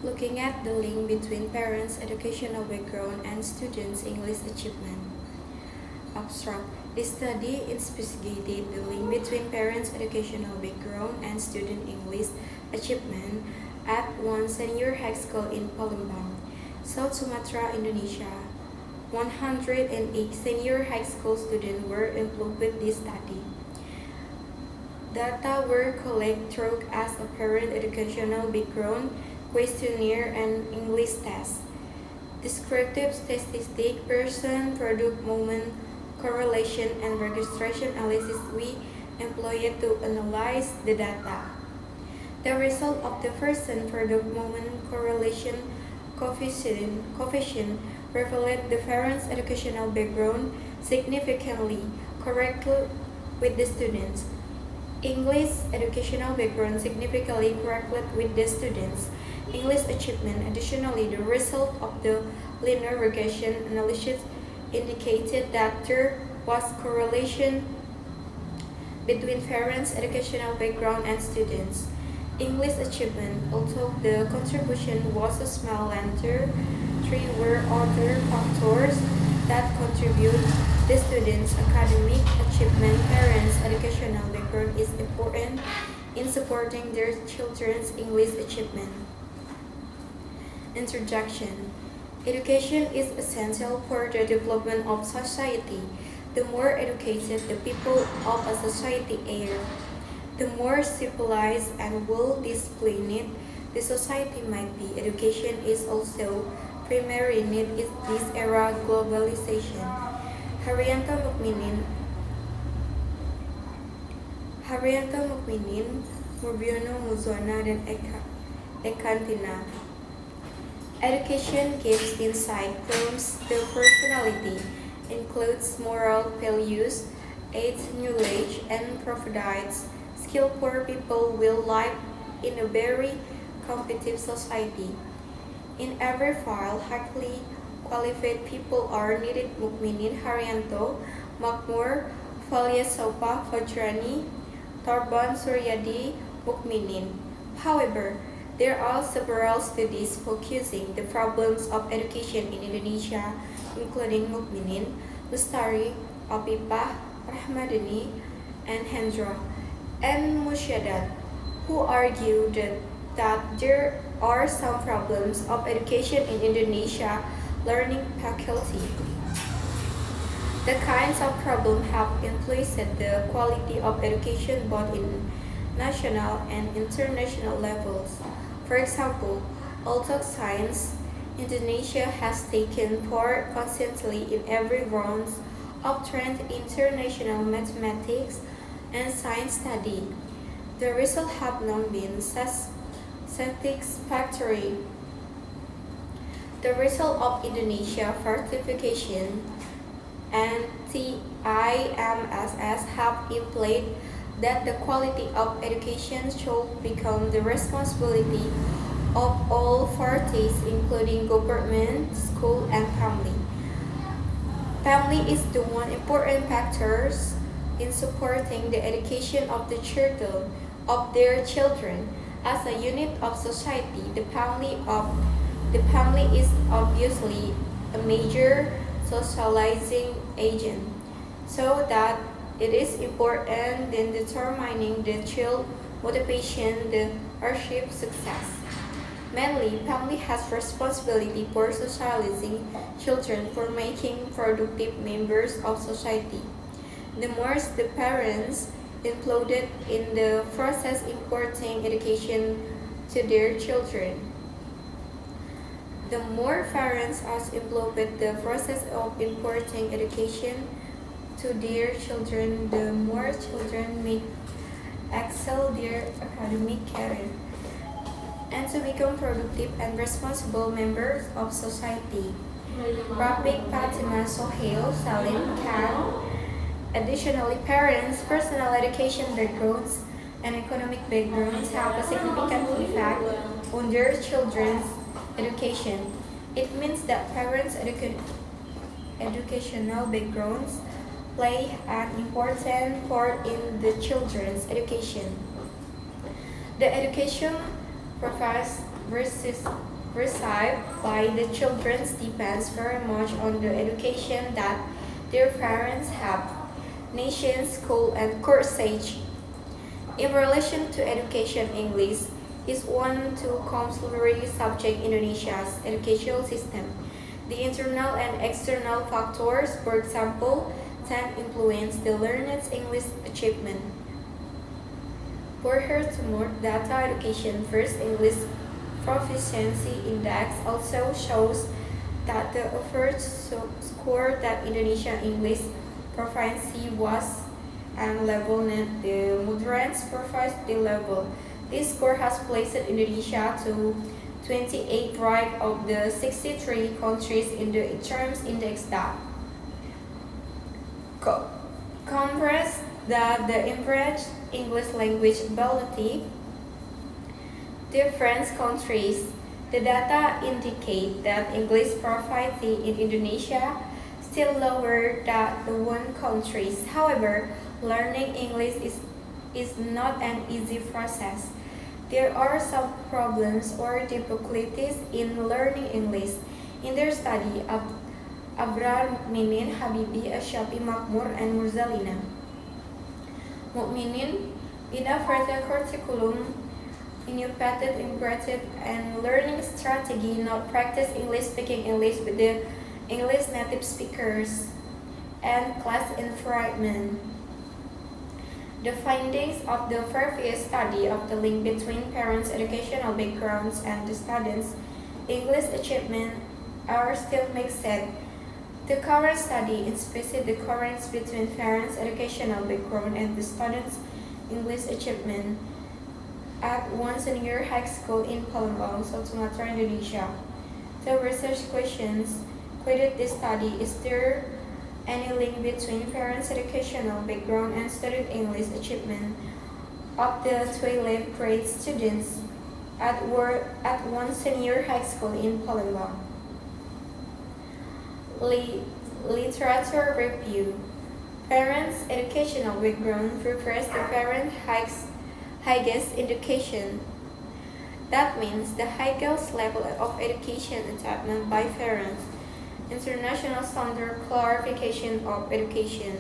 looking at the link between parents' educational background and students' English achievement. Abstract. This study investigated the link between parents' educational background and student English achievement at one senior high school in Palembang, South Sumatra, Indonesia. 108 senior high school students were involved with this study. Data were collected through as a parent educational background questionnaire and English test. Descriptive statistic, person, product, moment, correlation, and registration analysis we employed to analyze the data. The result of the person, product, moment, correlation coefficient revealed the parents' educational background significantly correctly with the students. English educational background significantly correlated with the students' English achievement. Additionally, the result of the linear regression analysis indicated that there was correlation between parents' educational background and students' English achievement. Although the contribution was small and there three were other factors that contribute the students' academic achievement. Parents' educational background is important in supporting their children's English achievement. Introduction. Education is essential for the development of society. The more educated the people of a society are, the more civilized and well-disciplined the society might be. Education is also primary need in this era globalization. Haryanto Mukminin, Mubiono Muzwana, dan Ekantina. Education gives insight, forms the personality, includes moral values, aids knowledge, and provides skill for people will live in a very competitive society. In every file, highly qualified people are needed. Mukminin, Haryanto, Makmur, Valyasopa, Fajrani, Torban, Suryadi, Mukminin. However, there are several studies focusing the problems of education in Indonesia, including Mukminin, Lestari, Opipah, Rahmadani, and Hendra, and Musyadat, who argue that there are some problems of education in Indonesia learning faculty. The kinds of problems have influenced the quality of education both in national and international levels. For example, although science, Indonesia has taken part constantly in every round of trend international mathematics and science study, the results have not been satisfactory. The result of Indonesia certification and TIMSS have implied that the quality of education should become the responsibility of all parties, including government, school, and family. Family is the one important factor in supporting the education of the children of their children. As a unit of society, the family is obviously a major socializing agent, so that it is important in determining the child motivation, the hardship success. Mainly, family has responsibility for socializing children for making productive members of society. The more the parents included in the process importing education to their children, the more parents are involved with the process of importing education to their children, the more children may excel their academic career and to become productive and responsible members of society. Rafiq, Fatima, Sohail, Salim, Khan. Additionally, parents' personal education backgrounds and economic backgrounds have a significant effect on their children's education. It means that parents' educational backgrounds play an important part in the children's education. The education provides received by the children depends very much on the education that their parents have, nation, school, and course age. In relation to education, English is one to compulsory subject in Indonesia's educational system. The internal and external factors, for example, can influence the learner's English achievement. Furthermore, data education first English proficiency index also shows that the average score that Indonesian English proficiency was and level net the moderate proficiency level. This score has placed Indonesia to 28th rank of the 63 countries in the terms index that compares that the average English language ability different countries. The data indicate that English proficiency in Indonesia still lower than the one countries. However, learning English is not an easy process. There are some problems or difficulties in learning English. In their study, Abrar Minin, Habibi, Ashafi Makmur, and Murzalina. Mukminin, in a further curriculum, innovated, integrated, and learning strategy not practice English speaking English with the English native speakers and class environment. The findings of the previous study of the link between parents' educational backgrounds and the students' English achievement are still mixed. The current study inspected the currents between parents' educational background and the students' English achievement at one senior high school in Palembang, South Sumatra, Indonesia. The research questions quoted this study: is there any link between parents' educational background and student English achievement of the 12th grade students at one senior high school in Palembang? Literature review. Parents' educational background refers to parents' highest education. That means the highest level of education attained by parents. International Standard Classification of Education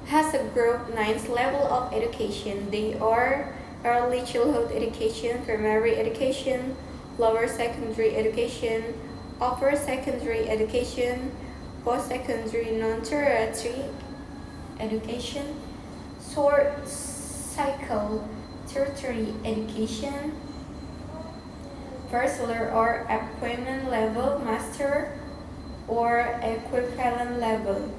has a group 9 level of education. They are early childhood education, primary education, lower secondary education, upper secondary education, post-secondary non-tertiary education, short cycle tertiary education, bachelor or appointment level, master or equivalent level.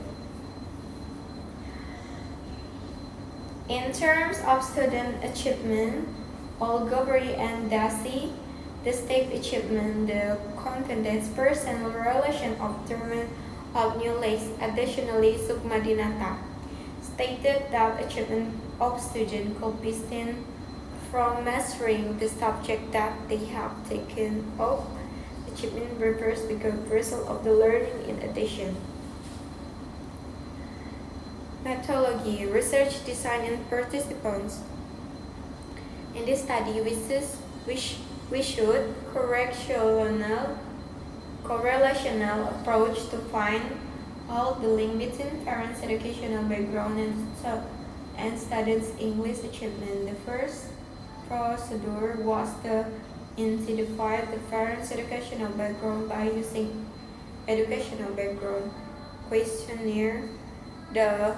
In terms of student achievement, Olgobri and Dasi, the state achievement, the confidence personal relation of determinant of knowledge. Additionally, Sukmadinata stated that achievement of students could be seen from mastering the subject that they have taken up. Achievement refers to the result of the learning in addition. Methodology, research design and participants. In this study, we should correlational approach to find out the link between parents' educational background and students' English achievement. The first procedure was to identify the parents' educational background by using educational background questionnaire. The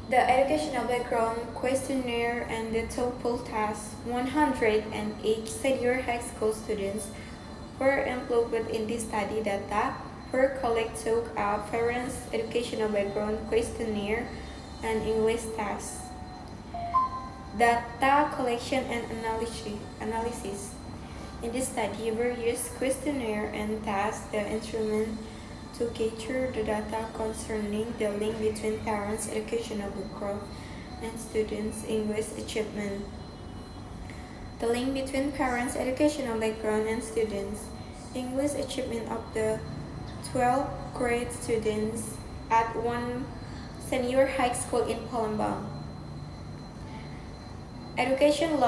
educational background questionnaire and the TOEFL test. 108 senior high school students were included in this study. Data per colleague took a parents' educational background questionnaire and English test. Data collection and analysis. In this study, we used questionnaire and test the instrument to gather the data concerning the link between parents' educational background and students' English achievement. The link between parents' educational background and students' English achievement of the 12th grade students at one senior high school in Palembang. Education law